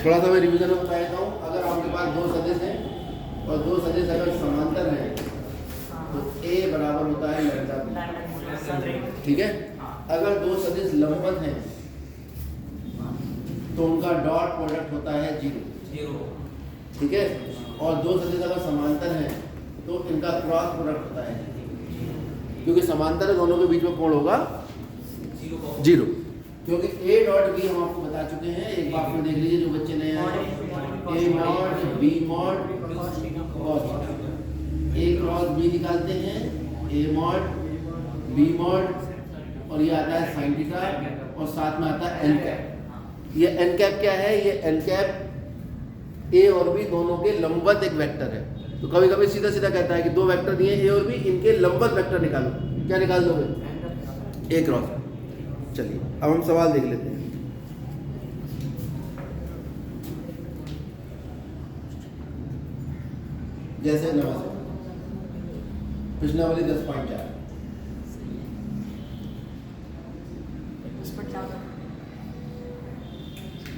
थोड़ा सा मैं रिवीजन में बता देता हूँ। अगर आपके पास दो सदिश हैं और दो सदिश अगर समांतर हैं तो A बराबर होता है लैम्डा B, ठीक है। अगर दो सदिश लंबवत हैं तो उनका डॉट प्रोडक्ट होता है 0, ठीक है। और दो सदिश अगर समांतर हैं तो इनका क्रॉस प्रोडक्ट होता है, क्योंकि समांतर है दोनों के बीच में कोण होगा 0, क्योंकि A डॉट B हम आपको बता चुके हैं। एक बार में देख लीजिए जो बच्चे नए आए, A mod B mod cos theta, A cross B निकालते हैं, A मॉड B मॉड, और ये आता है sin थीटा, और साथ में आता है n कैप। ये n कैप क्या है? ये n कैप A और B दोनों के लंबवत एक वेक्टर है। तो कभी कभी सीधा सीधा कहता है कि दो वेक्टर दिए A और B, इनके लंबवत वेक्टर निकालो। क्या निकाल दोगे? A cross. चलिए अब हम सवाल देख लेते हैं। जैसे नमस्ते प्रश्नावली 10.4,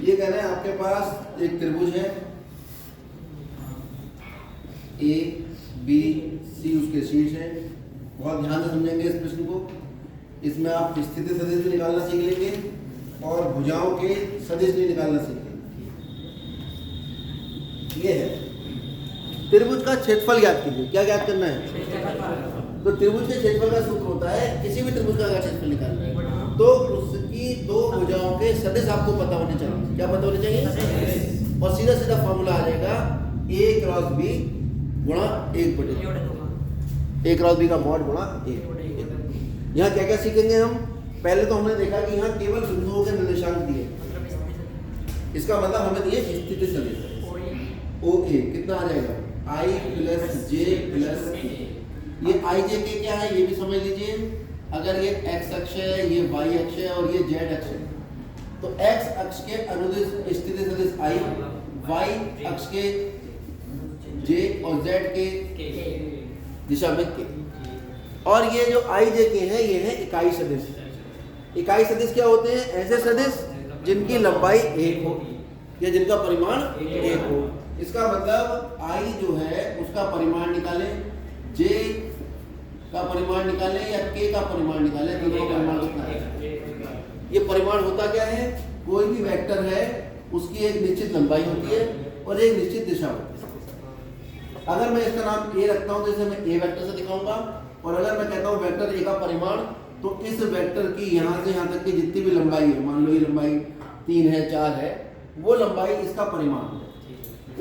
ये कह रहे हैं आपके पास एक त्रिभुज है A B C, उसके शीर्ष है। बहुत ध्यान से समझेंगे इस प्रश्न को। इसमें आप स्थिति सदिश भी निकालना सीख लेंगे और भुजाओं के सदिश भी निकालना सीख लेंगे। ये है त्रिभुज का क्षेत्रफल ज्ञात कीजिए। क्या ज्ञात करना है? तो त्रिभुज के क्षेत्रफल का सूत्र होता है, किसी भी त्रिभुज का अगर क्षेत्रफल निकालना है तो उसकी दो भुजाओं के सदिश आपको पता होने चाहिए। क्या पता होने चाहिए? और सीधा सीधा फॉर्मूला आ जाएगा A क्रॉस B गुणा 1/2, A क्रॉस B का मॉड गुणा 1। यहाँ क्या क्या सीखेंगे हम? पहले तो हमने देखा कि यहाँ केवल बिंदुओं के निर्देशांक दिए, इसका मतलब हमें दिए स्थिति सदिश OA। कितना आ जाएगा? I plus J plus K। ये I J K क्या है ये भी समझ लीजिए। अगर ये x अक्ष है, ये y अक्ष है और ये z अक्ष है, तो x अक्ष के अनुदिश स्थिति सदिश I, y अक्ष के j और z के दिशा में k। और ये जो I J K है ये है इकाई सदिश। इकाई सदिश क्या होते हैं? ऐसे सदिश जिनकी लंबाई 1 हो या जिनका परिमाण 1 हो। इसका मतलब I जो है उसका परिमाण निकालें, J का परिमाण निकालें या K का परिमाण निकालें, तीनों का परिमाण कितना है? ये परिमाण होता क्या है? कोई भी वेक्टर है उसकी एक निश्चित लंबाई होती है और एक निश्चित दिशा होती है। अगर मैं इसका नाम A रखता हूँ तो इसे मैं A वेक्टर से दिखाऊंगा, और अगर मैं कहता हूँ वेक्टर A का परिमाण, तो इस वेक्टर की यहाँ से यहाँ तक की जितनी भी लंबाई है, मान लो ये लंबाई 3 है 4 है, वो लंबाई इसका परिमाण है।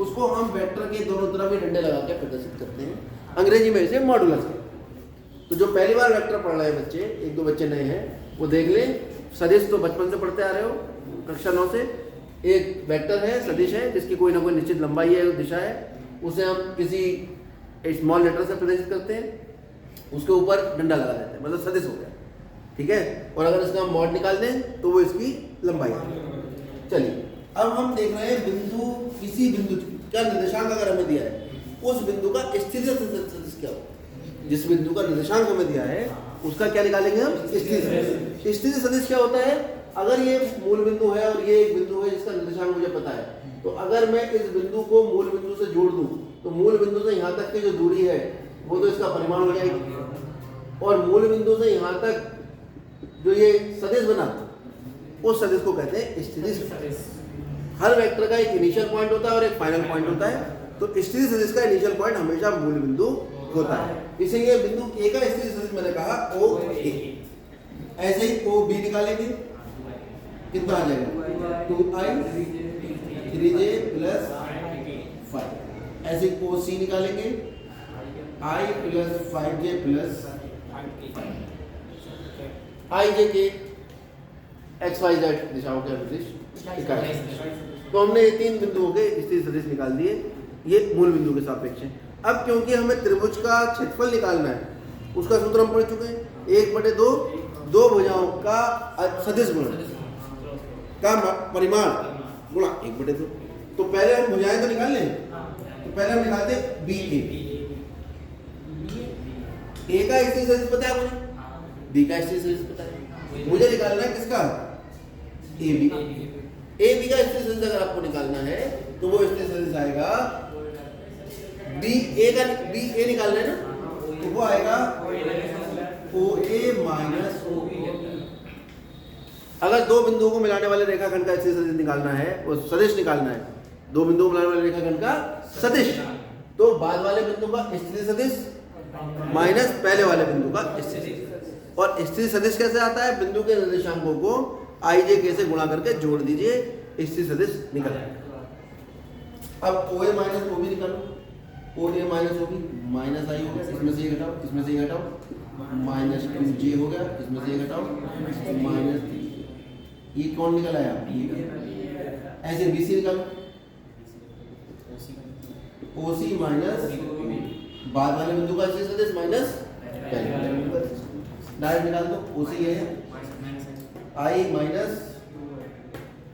उसको हम वेक्टर के दोनों तरफ ही डंडे लगा के प्रदर्शित करते हैं, अंग्रेजी में इसे मॉडुलस कहते हैं। तो जो पहली बार वेक्टर पढ़ रहे हैं बच्चे, एक दो बच्चे नए हैं, वो देख लें। सदिश तो बचपन से पढ़ते आ रहे हो, कक्षा 9 से। एक वेक्टर है, सदिश है, जिसकी कोई ना कोई निश्चित लंबाई है, दिशा है, उसे हम किसी स्मॉल लेटर से प्रदर्शित करते हैं, उसके ऊपर डंडा लगा देते हैं, मतलब सदिश हो गया, ठीक है। और अगर इसका हम मॉड निकाल दें तो वो इसकी लंबाई है। चलिए अब हम देख रहे हैं बिंदु, किसी बिंदु का निर्देशांक अगर हमें दिया है, उस बिंदु का स्थिति सदिश क्या हो? जिस बिंदु का निर्देशांक हमें दिया है उसका क्या निकालेंगे हम? स्थिति सदिश। स्थिति सदिश क्या होता है? अगर ये मूल बिंदु है और ये एक बिंदु है जिसका निर्देशांक मुझे पता है, तो अगर मैं इस बिंदु को मूल बिंदु से जोड़ दूं तो मूल बिंदु से यहाँ तक की जो दूरी है वो तो इसका परिमाण हो जाएगी, और मूल बिंदु से यहाँ तक जो ये सदिश बना उस सदिश को कहते हैं स्थिति सदिश। हर वेक्टर का एक इनिशियल पॉइंट होता है और एक फाइनल पॉइंट होता है, तो स्थिति सदिश का इनिशियल पॉइंट हमेशा मूल बिंदु होता है। इसीलिए बिंदु A का स्थिति सदिश मैंने कहा OA। ऐसे ही OB निकालेंगे, कितना आ जाएगा? 2i 3j plus 5। ऐसे OC निकालेंगे, I plus 5j plus I J K X Y Z दिशाओं के अनुदिश इकाई। तो हमने ये तीन बिंदुओं के स्थिति सदिश निकाल दिए, ये मूल बिंदु के सापेक्ष है। अब क्योंकि हमें त्रिभुज का क्षेत्रफल निकालना है, उसका सूत्र हम पढ़ चुके हैं, 1/2 दो भुजाओं का सदिश गुणा का परिमाण गुणा 1/2। तो पहले हम भुजाएं तो निकाल लें, तो पहले हम निकालते बी ए का स्थिति सदिश पता है मुझे, बी का स्थिति सदिश पता है, मुझे निकालना है किसका? A B. ए बी का स्थिर सदिश अगर आपको निकालना है तो वो स्थिर सदिश आएगा बी ए निकालना है ना, तो वो आएगा ओ ए माइनस ओ बी। अगर दो बिंदुओं को मिलाने वाले रेखाखंड का स्थिर सदिश निकालना है, वो सदिश निकालना है, दो बिंदुओं को मिलाने वाले रेखाखंड का सदिश, तो बाद वाले बिंदु का स्थिर सदिश माइनस पहले वाले बिंदु का स्थिर सदिश। और स्थिर सदिश कैसे आता है? बिंदु के निर्देशांकों को आई जे के से गुणा करके जोड़ दीजिए, स्थिर सदिश निकल आएगा। अब ओ ए माइनस ओ बी निकालो, ओ ए माइनस ओ बी माइनस आई हो गया, इसमें से ये घटाओ, इसमें से ये घटाओ, माइनस 2j हो गया, इसमें से ये घटाओ, माइनस 3। ये कौन निकल आया? ऐसे BC निकालो, OC माइनस बाद वाले बिंदु का स्थिर सदिश माइनस पहले वाले बिंदु का स्थिर सदिश। डायरेक्ट निकाल दो, OC ये है I minus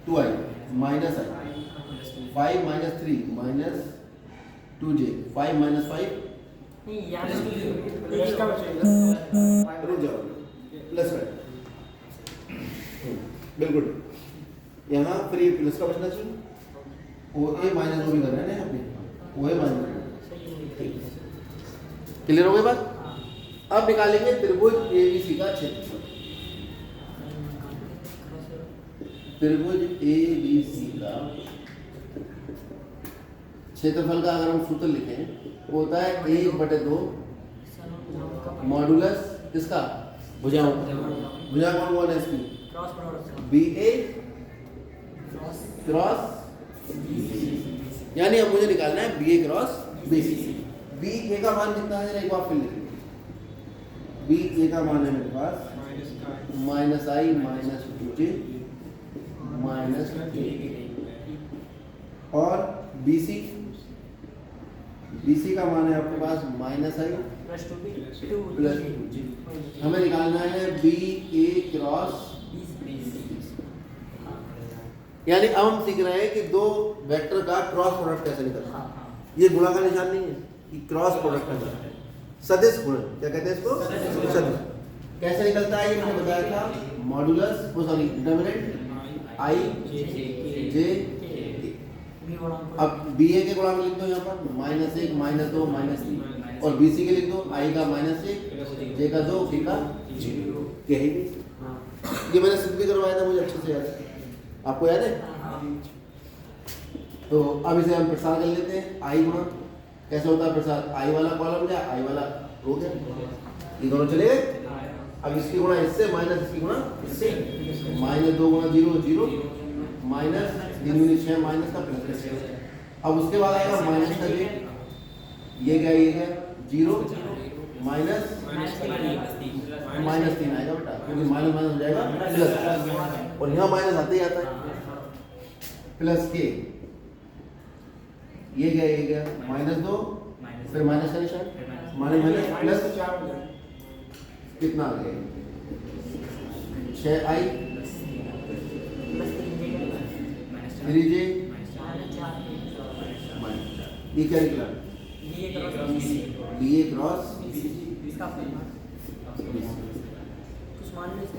2i minus i, 5 minus 3 minus 2j, 5 minus 5 रुक जाओ, प्लस है बिल्कुल, यहाँ फिर ये प्लस का बचना चाहिए। ओ ए माइनस ओ भी कर रहे हैं ना यहाँ पे, ओ ए माइनस। क्लियर हो गई बात? अब निकालेंगे त्रिभुज ABC का क्षेत्रफल। त्रिभुज ABC का क्षेत्रफल का अगर हम सूत्र लिखें, वो होता है 1/2 मॉडुलस इसका भुजाओं, भुजा कौन कौन है इसकी? BA क्रॉस, यानी अब मुझे निकालना है BA क्रॉस BC। BA का मान कितना है? एक बार फिर लिखिए, BA का मान है मेरे पास माइनस आई माइनस 2j माइनस 2, और BC का मान है आपके पास माइनस आई प्लस 2j। हमें निकालना है BA क्रॉस, यानी अब हम सीख रहे हैं कि दो वेक्टर का क्रॉस प्रोडक्ट कैसे निकलता है। ये गुणा का निशान नहीं है, ये क्रॉस प्रोडक्ट का निशान है। सदिश गुणन क्या कहते हैं इसको? सदिश। कैसे निकलता है ये मैंने बताया था, modulus sorry determinant I J K। अब BA के गुणांक लिख दो यहाँ पर, -1 -2 -3, और BC के लिख दो, I का -1 J का 2 K का 0। क्या है ये मैंने सिद्ध भी करवाया था, मुझे अच्छे से याद है, आपको याद है? तो अब इसे हम प्रसार कर लेते हैं। आई गुणा कैसे होता है प्रसार? आई वाला कॉलम गया, आई वाला रो गया, ये दोनों चले गए। अब इसकी गुणा इससे माइनस इसकी गुणा इससे, -2 गुणा 0 0, माइनस 3 6 माइनस का प्लस 6। अब उसके बाद आएगा माइनस का j, ये गया 0 माइनस -3 आएगा बेटा, क्योंकि माइनस माइनस हो जाएगा प्लस, और यहाँ माइनस आते ही आता है, प्लस के, ये गया -2, फिर माइनस का निशान, माइनस प्लस कितना आ गया 6i 3j ये क्या निकला? BA cross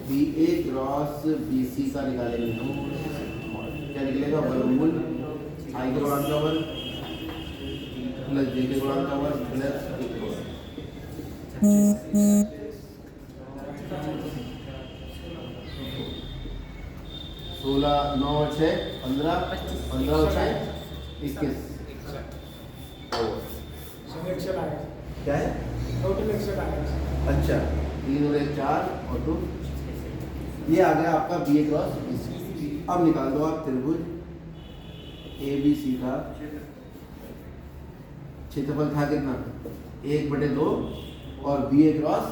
BA cross BC का निकालेंगे हम, क्या निकलेगा? वर्गमूल I के गुणांक का वर्ग प्लस J के गुणांक का वर्ग प्लस K के गुणांक। 16 9 6 15 15 6 21 क्या है? अच्छा 3 और 1 4 और 2, ये आ गया आपका BA क्रॉस BC। अब निकाल दो आप त्रिभुज ABC का क्षेत्रफल था कितना? 1/2, और BA क्रॉस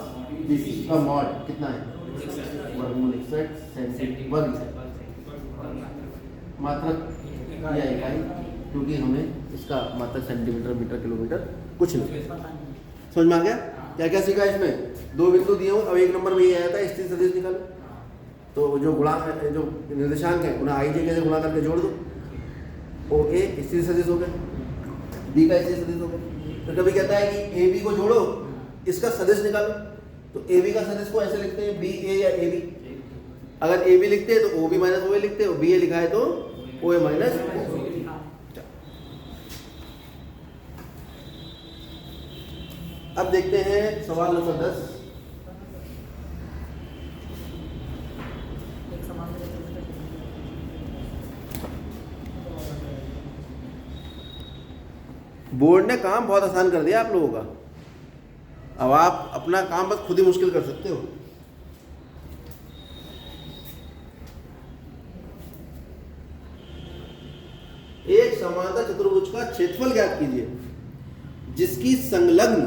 BC का मॉड कितना है? वर्गमूल 61 सेंटीमीटर, मात्रक या इकाई, क्योंकि हमें इसका मात्रक सेंटीमीटर मीटर किलोमीटर कुछ नहीं। समझ में आ गया? क्या क्या सीखा इसमें? दो बिंदु दिए हो, अब एक नंबर में ये आया था स्थिर सदिश निकालो, तो जो गुणांक है, जो निर्देशांक है उन्हें आई जे के से गुणा करके जोड़ दो, ओ ए स्थिर सदिश हो गया, बी का स्थिर सदिश हो गया। तो कभी कहता है कि ए बी को जोड़ो, इसका सदिश निकालो, तो ए बी का सदिश को ऐसे लिखते हैं बी ए या ए बी। अगर ए बी लिखते हैं तो ओ बी माइनस ओ ए लिखते हैं, बी ए लिखा है तो ओ ए माइनस। अब देखते हैं सवाल नंबर 10। बोर्ड ने काम बहुत आसान कर दिया आप लोगों का। अब आप अपना काम बस खुद ही मुश्किल कर सकते हो। एक समांतर चतुर्भुज का क्षेत्रफल ज्ञात कीजिए जिसकी संलग्न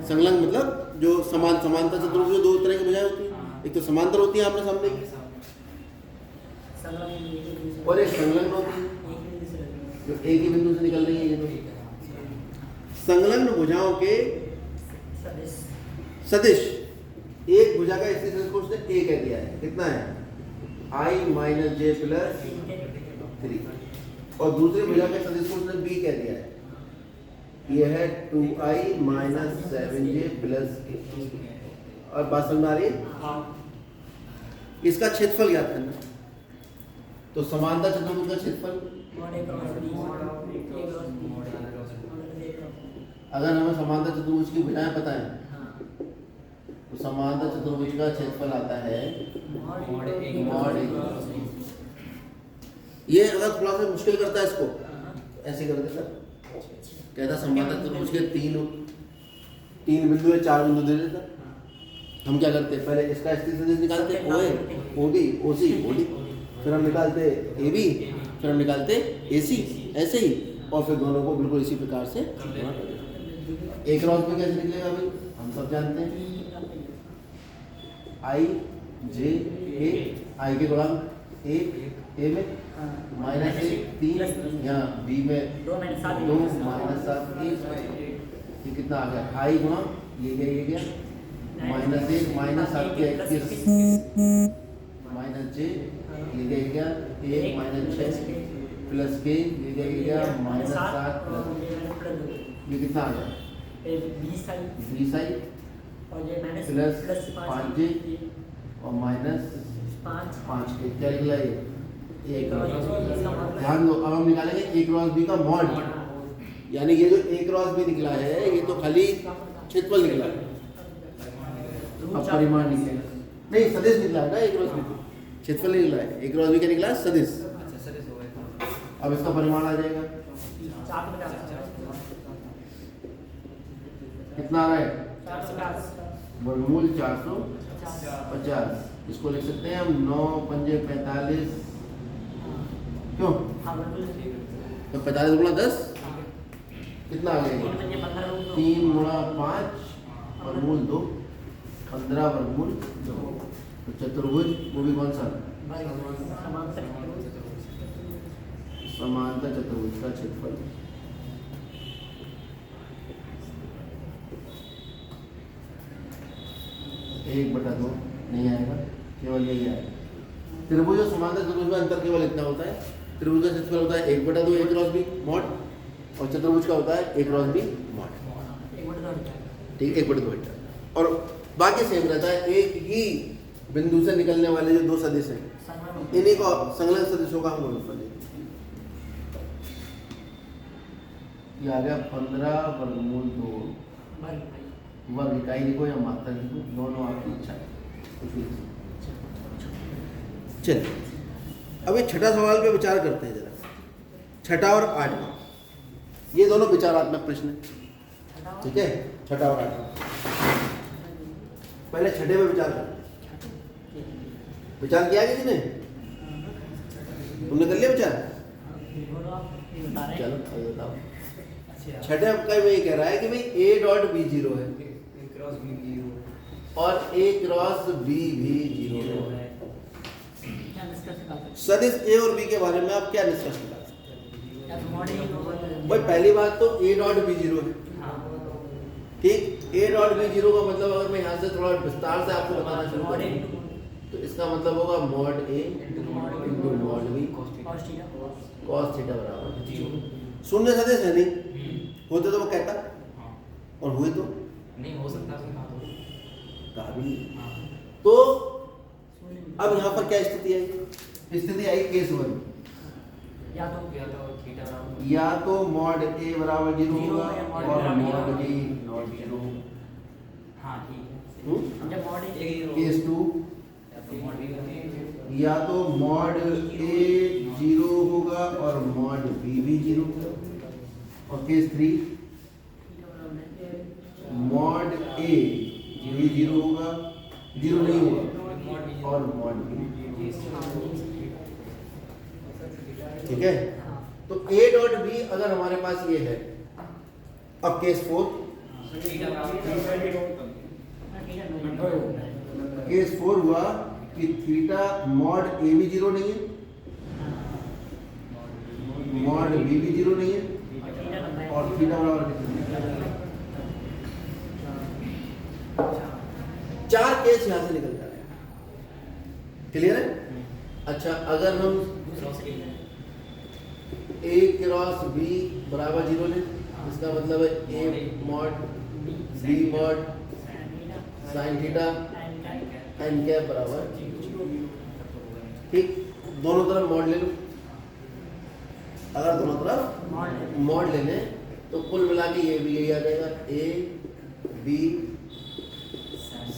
मतलब जो समांतर चतुर्भुज दो तरह की भुजाएं होती हैं, एक तो समांतर होती है आपने सामने की, और एक संलग्न होती है जो एक ही बिंदु से निकल रही है। ये तो संलग्न भुजाओं के सदिश एक भुजा का स्थिति सदिश को उसने ए कह दिया है। कितना है? i माइनस जे प्लस 3, और दूसरे भुजा के सदिश को उसने बी कह दिया है। यह है 2i minus 7j plus k। और बात समझ आ रही है? इसका क्षेत्रफल ज्ञात करना। तो समांतर चतुर्भुज का क्षेत्रफल, अगर हमें समांतर चतुर्भुज की भुजाएं पता है तो समांतर चतुर्भुज का क्षेत्रफल आता है मॉड ए। ये अगर थोड़ा सा मुश्किल करता है इसको तो ऐसे कर देता, कहता समांतर चतुर्भुज के तीन बिंदु है, 4 बिंदु दे देता। हम क्या करते, पहले इसका स्थिति सदिश निकालते, ओ ए, ओ बी, ओ सी, ओ डी, फिर हम निकालते ए बी, फिर हम निकालते ए सी, ऐसे ही, और फिर दोनों को बिल्कुल इसी प्रकार से गुणा कर देते। एक क्रॉस में कैसे निकलेगा भाई, हम सब जानते हैं, आई जे ए, आई के गुणांक ए में माइनस 3, यहाँ बी में 2 माइनस 7, ये कितना आ गया? आई गुणा ये गया माइनस 1 माइनस 7 के 21 माइनस जे ये गया 1 माइनस 6 प्लस के ये गया माइनस 7 प्लस ये कितना आ गया? 20 आई प्लस 5j और माइनस 5 के क्या निकला? ये ध्यान दो, अब हम निकालेंगे ए क्रॉस बी का मॉड, यानी ये जो ए क्रॉस बी निकला है ये तो खाली क्षेत्रफल निकला है। अब परिमाण निकलेगा, नहीं सदिश निकला है ना, ए क्रॉस बी क्षेत्रफल नहीं निकला है, ए क्रॉस बी क्या निकला है? सदिश। अब इसका परिमाण आ जाएगा कितना आ रहा है? वर्गमूल 450। इसको लिख सकते हैं हम 9 पंजे 45, क्यों? तो 45 गुणा 10 कितना आ गया? 3 गुणा 5 वर्गमूल 2, 15 वर्गमूल 2। तो चतुर्भुज वो भी कौन सा? समांतर चतुर्भुज का क्षेत्रफल एक बटा 2 नहीं आएगा, केवल यही आएगा। त्रिभुज और समांतर चतुर्भुज में अंतर केवल इतना होता है, त्रिभुज का क्षेत्रफल होता है 1/2 ए क्रॉस बी मॉड, और चतुर्भुज का होता है ए क्रॉस बी मॉड। ठीक, 1/2। और बाकी सेम रहता है, एक ही बिंदु से निकलने वाले जो दो सदिश हैं इन्हीं को संलग्न सदिशों का हम गुणनफल लेते हैं। ये आ गया 15 वर्गमूल 2 वर्ग इकाई लिखो या मात्रा लिखो, दोनों आपकी इच्छा है, कुछ भी। चलिए अब ये छठा सवाल पे विचार करते हैं जरा। छठा और आठवां, ये दोनों विचारात्मक प्रश्न है, ठीक है? छठा और आठवां, पहले छठे पे विचार करते हैं। विचार किया किसी ने? तुमने कर लिया विचार? चलो बताओ। छठे का ये कह रहा है कि भाई ए डॉट बी 0 है और ए क्रॉस बी भी 0 है। सदिश ए और बी के बारे में आप क्या निष्कर्ष निकाल सकते हैं? भाई पहली बात तो ए डॉट बी 0 है, ठीक? ए डॉट बी 0 का मतलब अगर मैं यहाँ से थोड़ा विस्तार से आपको बताना शुरू करूँ तो इसका मतलब होगा mod A into mod B cos theta बराबर 0। शून्य सदिश है नहीं, होते तो वो कहता, और हुए तो नहीं हो सकता, कहा भी नहीं। तो अब यहाँ पर क्या स्थिति आई? स्थिति आई केस 1, या तो मॉड ए बराबर 0 होगा और मॉड बी नॉट 0। केस 2 या तो मॉड ए 0 होगा और मॉड बी भी 0। और केस 3 मॉड ए भी 0 होगा, 0 नहीं होगा और मॉड बी। ठीक है, तो ए डॉट बी अगर हमारे पास ये है। अब केस 4 हुआ कि थीटा मॉड ए भी 0 नहीं है, मॉड बी भी 0 नहीं है और थीटा बराबर 4 केस यहां से निकल जा रहे हैं। क्लियर है? अच्छा, अगर हम ए क्रॉस बी बराबर 0 लें, इसका मतलब है A mod B mod sine theta N cap बराबर। ठीक, दोनों तरफ मॉड ले लो। अगर दोनों तरफ मॉड ले लें तो कुल मिला के ये भी यही आ जाएगा, A B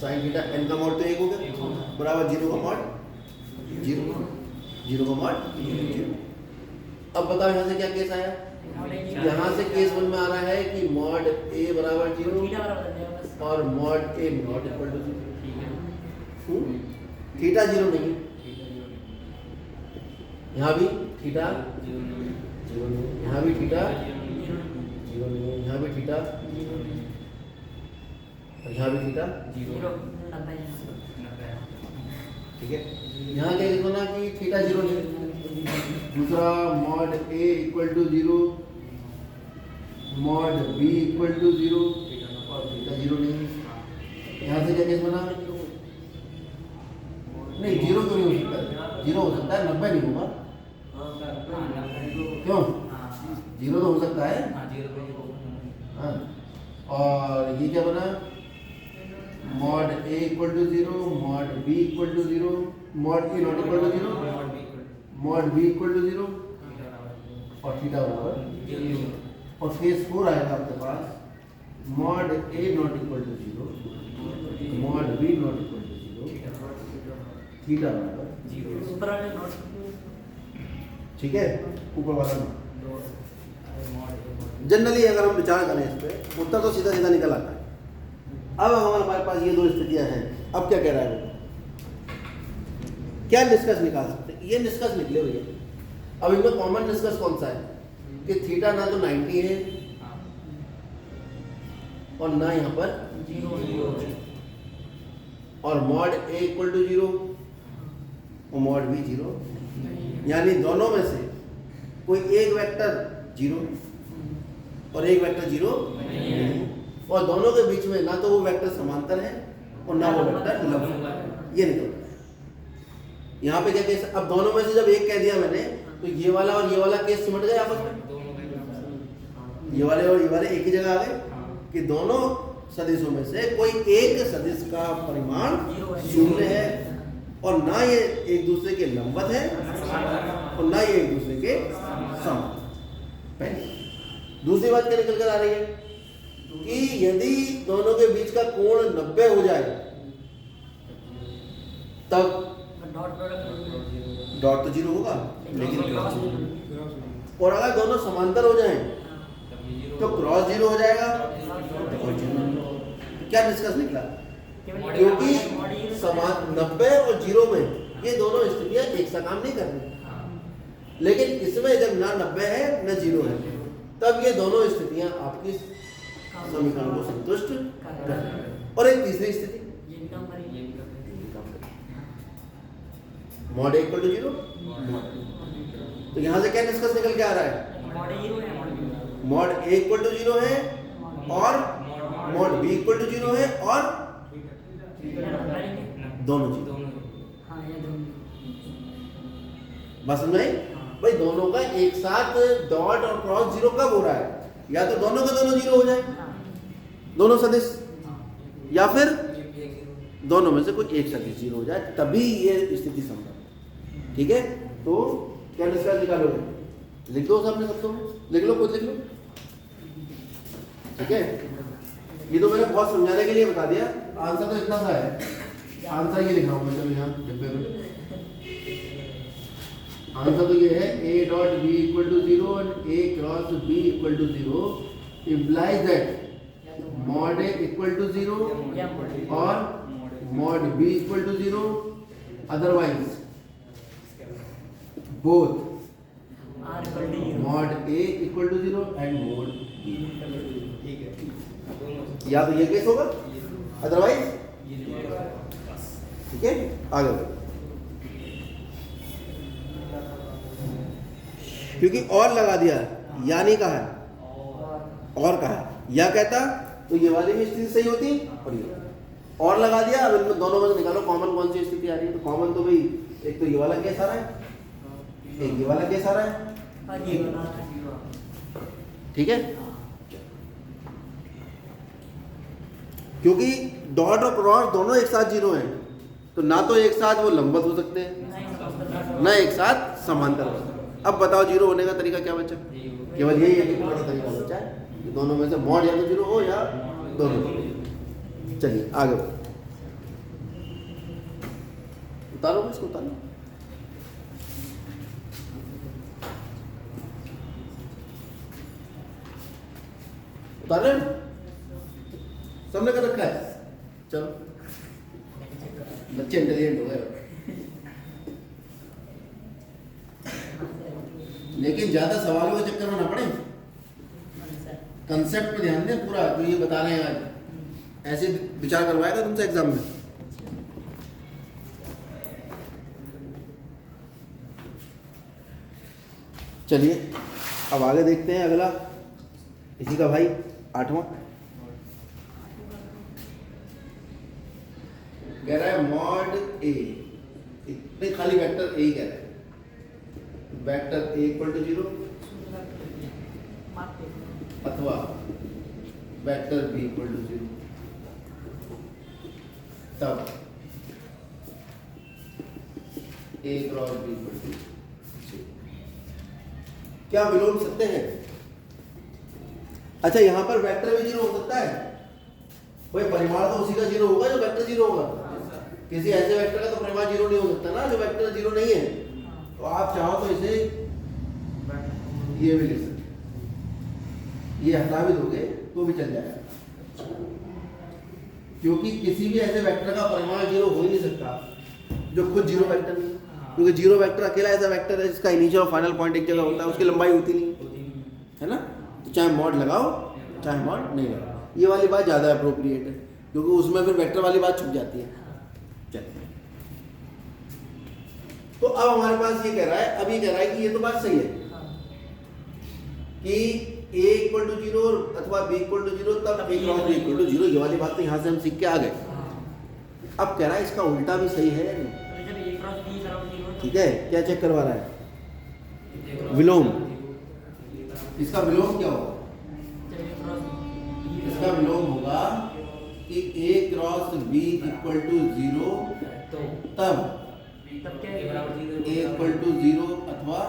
sine theta N का मॉड तो 1 हो गया बराबर 0 का मॉड 0, 0 का मॉड 0। अब बताओ यहाँ से क्या केस आया? यहाँ से केस 1 में आ रहा है कि मॉड ए बराबर 0 और mod A not equal to 0। Theta 0 नहीं है, यहाँ भी थीटा 0 नहीं, यहाँ भी थीटा 0 नहीं, यहाँ भी थीटा और यहाँ भी थीटा 0। ठीक है, यहाँ क्या लिखना कि थीटा 0 नहीं। दूसरा mod A equal to 0, mod B equal to 0 और थीटा 0 नहीं। यहाँ से क्या केस बना? नहीं, 0 क्यों नहीं हो सकता? 0 हो सकता है, 90 नहीं होगा। क्यों? 0 तो हो सकता है। हाँ, और ये क्या बना? Mod A equal to 0, mod B equal to 0, mod A not equal to 0, mod B equal to 0 और थीटा बराबर 0। और केस 4 आएगा आपके पास, mod A not equal to 0, mod B not equal to 0, theta बराबर 0। ठीक है, ऊपर वाला जनरली अगर हम विचार करें इस पे, उत्तर तो सीधा सीधा निकल आता है। अब हमारे पास ये 2 स्थितियां हैं। अब क्या कह रहा है वो? क्या निष्कर्ष निकाल सकते हैं? ये निष्कर्ष निकले हुए। अब इनमें कॉमन निष्कर्ष कौन सा है कि थीटा ना तो 90 है और ना यहाँ पर 0 और मॉड ए इक्वल टू 0 और मॉड बी 0, यानी दोनों में से कोई एक वेक्टर 0 और एक वेक्टर 0 नहीं, और दोनों के बीच में ना तो वो वेक्टर समांतर है और ना वो वेक्टर लंब है। ये निकलता है। यहाँ पे क्या केस? अब दोनों में से जब एक कह दिया मैंने तो ये वाला और ये वाला केस सिमट गए आपस में। ये वाले और ये वाले एक ही जगह आ गए कि दोनों सदिशों में से कोई एक सदिश का परिमाण 0 है और ना ये एक दूसरे के लंबवत है और ना ये एक दूसरे के समांतर। दूसरी बात क्या निकल कर आ रही है कि यदि दोनों के बीच का कोण 90 हो जाए तब डॉट तो 0 होगा, लेकिन और अगर दोनों समांतर हो जाएं तो क्रॉस 0 हो जाएगा। क्या निष्कर्ष निकला? क्योंकि समान 90 और 0 में ये दोनों स्थितियां एक सा काम नहीं कर रही, लेकिन इसमें जब ना 90 है ना 0 है तब ये दोनों स्थितियां आपकी समीकरण को संतुष्ट कर। और एक तीसरी स्थिति मॉड ए इक्वल टू 0, तो यहां से क्या निष्कर्ष निकल के आ रहा है? मॉड ए इक्वल टू 0 है और मॉड बी इक्वल टू 0 है और दोनों 0। बस नहीं भाई, दोनों का एक साथ डॉट और क्रॉस 0 कब हो रहा है? या तो दोनों के दोनों 0 हो जाए, दोनों सदिश, या फिर दोनों में से कोई एक सदिश 0 हो जाए, तभी ये स्थिति संभव है। ठीक है, तो क्या निष्कर्ष निकालोगे? लिख दो सामने शब्दों में, लिख लो, खुद लिख लो। ठीक है, ये तो मैंने बहुत समझाने के लिए बता दिया। आंसर तो इतना सा है, आंसर ये लिखा हूँ मैं, चलो यहाँ डिब्बे में। आंसर तो ये है A dot B equal to 0 और A cross B equal to 0 implies that mod A equal to 0 और mod B equal to 0, otherwise both mod A equal to 0 and mod B। ठीक है, या तो ये केस होगा, अदरवाइज ठीक है। आगे क्योंकि और लगा दिया, या नहीं कहा है, और कहा है। या कहता तो ये वाली भी स्थिति सही होती और ये और लगा दिया। अब इनमें दोनों में से निकालो कॉमन कौन सी स्थिति आ रही है। तो कॉमन तो भाई एक तो ये वाला केस आ रहा है, एक ये वाला केस आ रहा है। ठीक है, क्योंकि डॉट और क्रॉस दोनों एक साथ जीरो हैं, तो ना तो एक साथ वो लंबवत हो सकते हैं, ना एक साथ समांतर हो सकते हैं। अब बताओ जीरो होने का तरीका क्या बचा? केवल यही है कि बड़ा तरीका बचा है कि दोनों में से मॉड या तो जीरो हो या दोनों। चलिए आगे उतारो, इसको उतारो। उतार रहे सबने कर रखा है। चलो बच्चे इंटेलिजेंट हो गए, लेकिन ज्यादा सवालों के चक्कर में ना पड़े, कंसेप्ट पे ध्यान दें पूरा। तो ये बता रहे हैं आज ऐसे विचार करवाएगा तुमसे एग्जाम में। चलिए अब आगे देखते हैं अगला, इसी का भाई 8वां कह रहा है मॉड ए, नहीं खाली वेक्टर ए कह रहा है, वेक्टर ए इक्वल टू 0 अथवा वेक्टर बी इक्वल टू 0, तब ए क्रॉस बी इक्वल टू 0। क्या विलोम सकते हैं? अच्छा, यहां पर वेक्टर भी 0 हो सकता है। कोई परिमाण तो उसी का 0 होगा जो वेक्टर 0 होगा। किसी ऐसे वेक्टर का तो परिमाण 0 नहीं हो सकता ना जो वेक्टर 0 नहीं है। तो आप चाहो तो इसे ये भी लिख सकते, ये हटा भी दोगे तो भी चल जाएगा, क्योंकि किसी भी ऐसे वेक्टर का परिमाण 0 हो ही नहीं सकता जो खुद 0 वेक्टर नहीं, क्योंकि 0 वेक्टर अकेला ऐसा वेक्टर है जिसका इनिशियल और फाइनल पॉइंट एक जगह होता है, उसकी लंबाई होती नहीं है ना। तो चाहे मॉड लगाओ चाहे मॉड नहीं लगाओ, ये वाली बात ज़्यादा अप्रोप्रिएट है, क्योंकि उसमें फिर वेक्टर वाली बात छुप जाती है। चलिए, तो अब हमारे पास ये कह रहा है, अब ये कह रहा है कि ये तो बात सही है कि a इक्वल टू 0 अथवा b इक्वल टू 0 तब a cross b equal to 0। ये वाली बात तो यहाँ से हम सीख के आ गए। अब कह रहा है इसका उल्टा भी सही है या नहीं। ठीक है, क्या चेक करवा रहा है? विलोम। इसका विलोम क्या होगा? इसका विलोम होगा कि a cross b equal to 0 तब a इक्वल टू 0 अथवा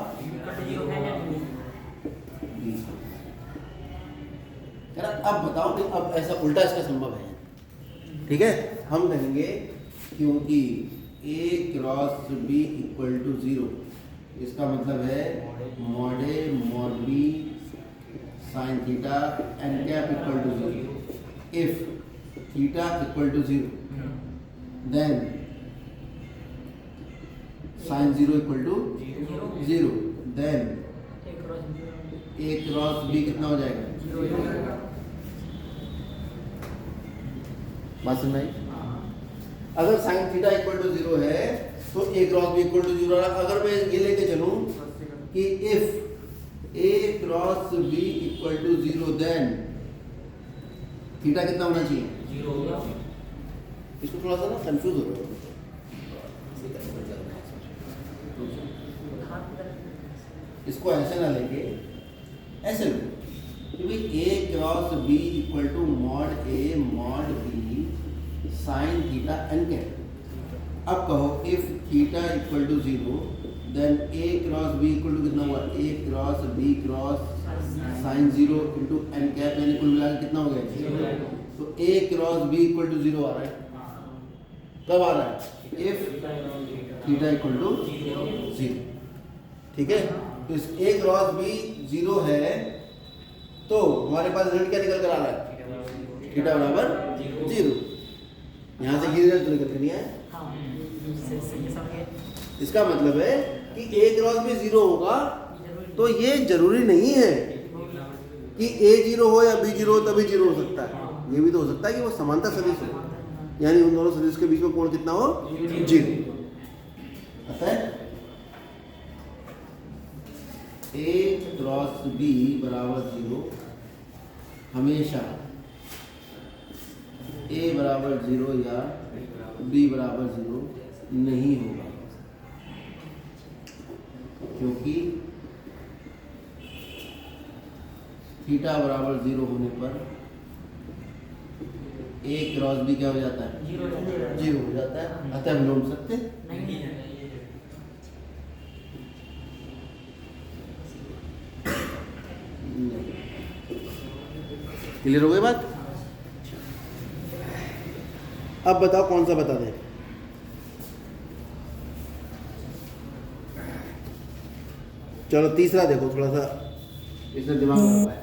अब बताओ कि अब ऐसा उल्टा इसका संभव है। ठीक है, हम कहेंगे क्योंकि a cross b equal to 0, इसका मतलब है mod a mod b sine theta N cap equal to 0। If theta equal to 0 then sine 0 equal to 0, then a cross b कितना हो जाएगा? बात समझ में? अगर साइन थीटा इक्वल टू 0 है तो a cross b equal to 0। अगर मैं ये लेके चलूं कि if a cross b equal to 0 then theta कितना होना चाहिए? 0। इसको थोड़ा सा ना कंफ्यूज हो रहा है, इसको ऐसे ना लेके ऐसे लो, क्योंकि a cross b equal to mod a mod b sine theta N cap. अब कहो if theta equal to 0 then A cross B equal to कितना हुआ, A cross B cross sine 0 into N cap, यानी कुल मिला के कितना हो गया, तो A cross B equal to 0 आ रहा है। कब आ रहा है, इफ थीटा इक्वल टू 0। ठीक है, तो इस ए क्रॉस बी 0 है तो हमारे पास रिजल्ट क्या निकल कर आ रहा है, थीटा बराबर 0। यहाँ से ये रिजल्ट निकल कर नहीं आया। इसका मतलब है कि ए क्रॉस बी 0 होगा, तो ये जरूरी नहीं है कि ए 0 हो या बी 0 हो तभी 0 हो सकता है। ये भी तो हो सकता है कि वो समांतर सदिश हो, यानी उन दोनों सदिश के बीच में कोण कितना हो, 0। अतः ए क्रॉस बी बराबर 0 हमेशा ए बराबर 0 या बी बराबर 0 नहीं होगा, क्योंकि थीटा बराबर 0 होने पर ए क्रॉस बी क्या हो जाता है, 0 हो जाता है। अतः हम ढूंढ सकते नहीं। क्लियर हो गई बात। अब बताओ कौन सा बता दें। चलो तीसरा देखो, थोड़ा सा इसमें दिमाग लगा है।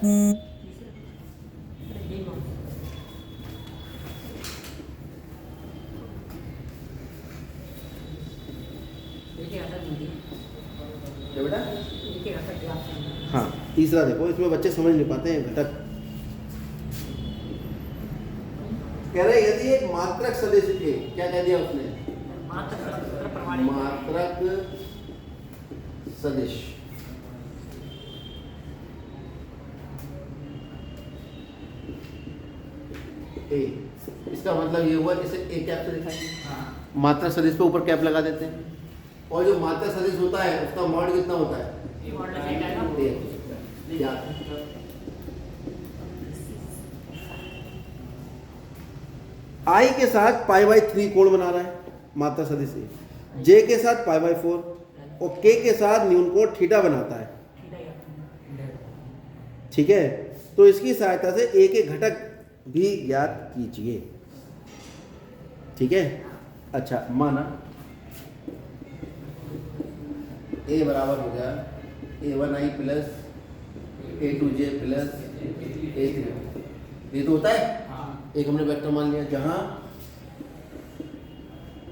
क्या बेटा, हाँ तीसरा देखो, इसमें बच्चे समझ नहीं पाते हैं घटक। कह रहे यदि एक मात्रक सदिश के, क्या कह दिया उसने, मात्रक सदिश ए, इसका मतलब ये हुआ इसे ए कैप से दिखाएंगे। मात्रक सदिश पे ऊपर कैप लगा देते हैं, और जो मात्रक सदिश होता है उसका मॉड कितना होता है, आई के साथ π/3 कोण बना रहा है मात्रक सदिश से, जे के साथ π/4 और के साथ न्यून कोण थीटा बनाता है। ठीक है, तो इसकी सहायता से ए के घटक भी ज्ञात कीजिए। ठीक है, अच्छा माना ए बराबर हो गया a1i plus a2j plus a3। ये तो होता है, एक हमने वेक्टर मान लिया जहां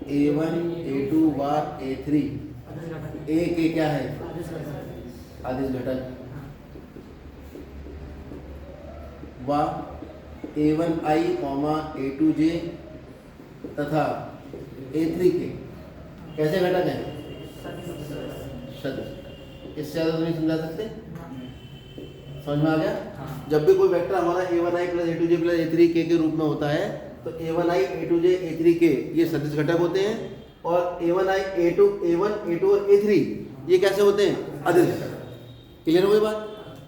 a1 a2 bar a3 a के क्या है, आदिश घटक, व a1i a2j तथा a3 के कैसे घटक हैं, सदिश। इससे ज़्यादा तो नहीं समझा सकते, समझ में आ गया। जब भी कोई वेक्टर हमारा a1i plus a2j plus a3 के रूप में होता है तो a1i a2j a3 के ये सदिश घटक होते हैं, और a1i a2 a1 a2 और a3 ये कैसे होते हैं, अदिश घटक। क्लियर हो गई बात।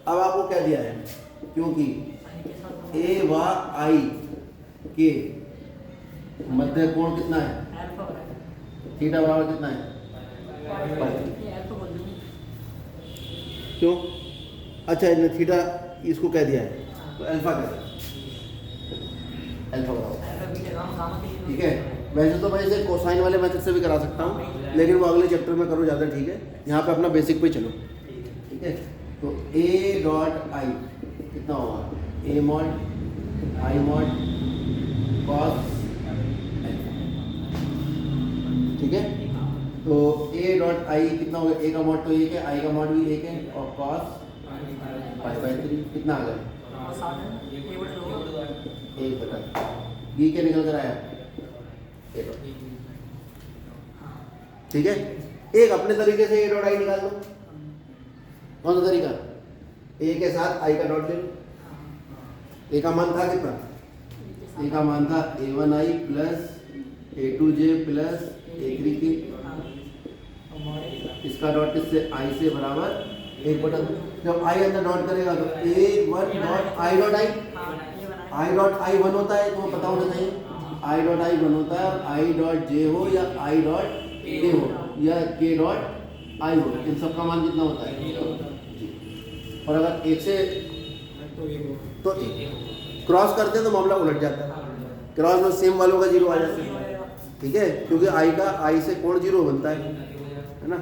अब आपको क्या दिया है, क्योंकि a व i के मध्य कोण कितना है, थीटा बराबर कितना है, क्यों, अच्छा इन्हें थीटा इसको कह दिया है तो अल्फा कह दिया, अल्फा बराबर। ठीक है, वैसे तो मैं इसे कोसाइन वाले मेथड से भी करा सकता हूँ, लेकिन वो अगले चैप्टर में करो ज़्यादा ठीक है। यहाँ पे अपना बेसिक पे चलो। ठीक है, तो a डॉट आई कितना होगा, a mod i mod cos। ठीक है, तो a डॉट आई कितना होगा, a का मॉड तो 1 है, i का मॉड भी 1 है, और cos π/3 कितना आ गया, 1/, b के निकल कर आया। ठीक है, एक अपने तरीके से a डॉट आई निकाल लो। कौन सा तरीका, a के साथ i का डॉट ले लो। a का मान था कितना, a का मान था a1i plus a2j plus a3 के, इसका डॉट किससे, i से बराबर 1/। जब i अंदर डॉट करेगा तो a1 dot i dot i dot i 1 होता है, तो पता होना चाहिए i डॉट i 1 होता है, और i डॉट j हो या i डॉट k हो या k डॉट आई हो, इन सब का मान कितना होता है? जी। और अगर 1 से तो 1 क्रॉस करते हैं तो मामला उलट जाता है, क्रॉस में सेम वालों का 0 आ जाता है, ठीक है, क्योंकि आई से कोण 0 बनता है ना।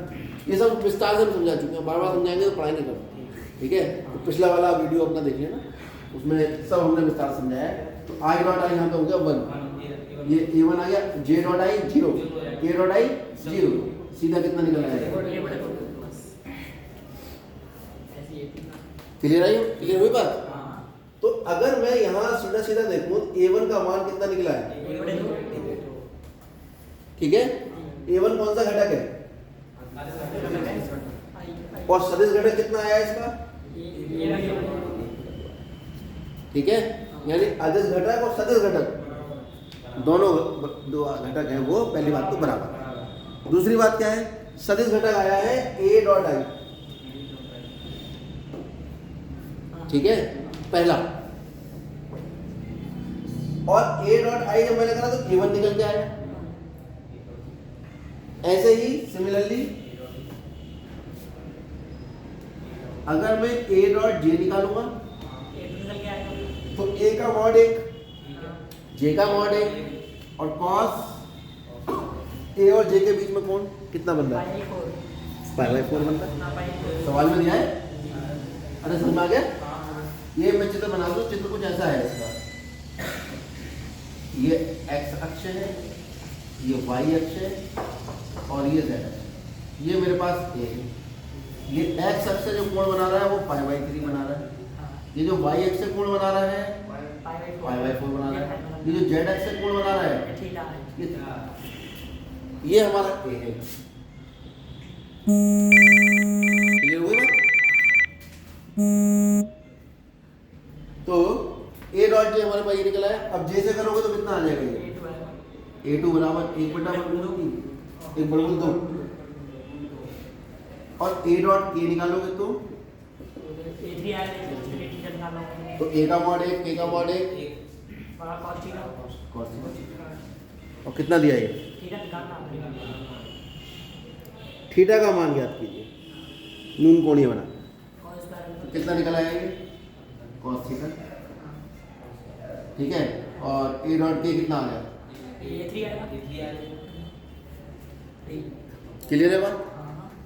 ये सब विस्तार से हम समझा चुके हैं, बार बार समझाएंगे तो पढ़ाई नहीं करते, ठीक है। तो पिछला वाला वीडियो अपना देख लेना, उसमें सब हमने विस्तार समझाया है। तो आई डॉट आई यहाँ पे हो गया 1, ये A1 आ गया, J dot I 0, K dot I 0, सीधा कितना निकल आएगा? Clear I? क्लियर हुई बात? तो अगर मैं यहाँ सीधा सीधा देखूं A1 का मान कितना निकला है? ठीक है, A1 कौन सा घटक है? और सदिश घटक कितना आया इसका? ठीक है, यानी अदिश घटक और सदिश घटक दोनों दो घटक हैं वो, पहली बात तो बराबर। दूसरी बात क्या है? सदिश घटक आया है A डॉट आई, ठीक है, पहला, और A डॉट आई जब मैंने करा तो A1 निकल के आया। ऐसे ही सिमिलरली अगर मैं A डॉट J निकालूंगा तो A का मॉड 1, J का मॉड 1, और कॉस A और J के बीच में कोण कितना बन रहा है? π/4 बनता है। सवाल में दिया है, अरे समझ में आ गया? ये मैं चित्र बना दूं, चित्र कुछ ऐसा है इसका, ये x अक्ष है, ये y अक्ष है, और ये z अक्ष। ये मेरे पास A है, ये x अक्ष से जो कोण बना रहा है वो π/3 बना रहा है, ये जो y अक्ष से कोण बना रहा है π/4 बना रहा है, ये जो z अक्ष से कोण बना रहा है ये हमारा A है। क्लियर हुई बात? तो A डॉट J हमारे पास ये निकला है। अब J से करोगे तो कितना आ जाएगा? ये A2 बराबर 1/√3, 1/2, और A डॉट K निकालोगे तो A का मॉड 1, K का मॉड 1, और कितना दिया ये? थीटा का मान ज्ञात कीजिए, नून कोणीय बना, तो कितना निकल आएगा ये? cos थीटा, ठीक है। और A डॉट K कितना आ गया? क्लियर है बात?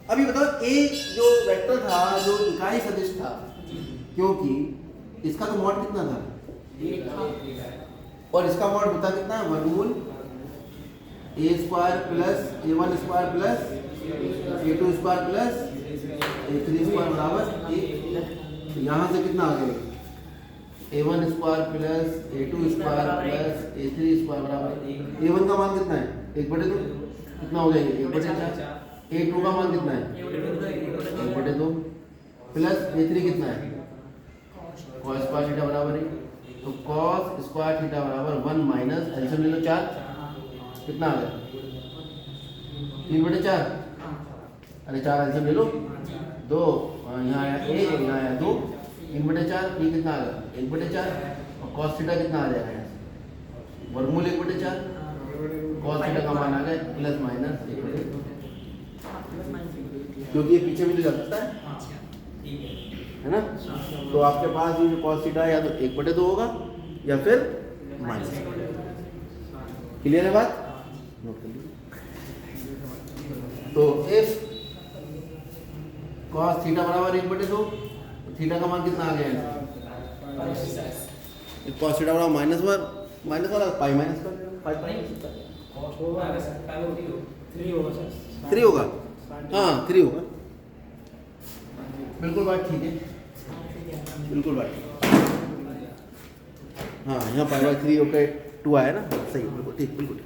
अभी बताओ, A जो वेक्टर था, जो इकाई सदिश था, क्योंकि इसका तो मॉड कितना था? और इसका मॉड होता कितना है? वर्गमूल A² plus A1² plus A2² plus A3² बराबर 1। तो यहाँ से कितना आ गया? A1² plus A2² plus A3² बराबर 1। A1 का मान कितना है? 1/2, कितना हो जाएगा? 1/4। A2 का मान कितना है? 1/2 प्लस A3 कितना है? cos² थीटा बराबर 1। तो cos² थीटा बराबर 1 माइनस एलसीएम ले लो 4, कितना आ गया? 3/4। अरे 4 एलसीएम ले लो, 2 यहाँ आया 1, यहाँ आया 2, 3/4, ये कितना आ गया? 1/4। और cos थीटा कितना आ जाएगा यहाँ से? वर्गमूल 1/4, cos थीटा का मान आ गया प्लस माइनस 1/2, क्योंकि ये पीछे भी तो जा सकता है ना। तो आपके पास ये cos थीटा या तो 1/2 होगा या फिर माइनस। क्लियर है बात? नोट कर लीजिए। तो इफ cos थीटा बराबर 1/2, थीटा का मान कितना आ गया? cos थीटा बराबर -1 वाला पाई माइनस कर 3 होगा। हाँ 3 होगा, बिल्कुल बात ठीक है, बिल्कुल बात ठीक। हाँ यहाँ π/3 होकर 2 आया ना, सही, बिल्कुल ठीक, बिल्कुल ठीक।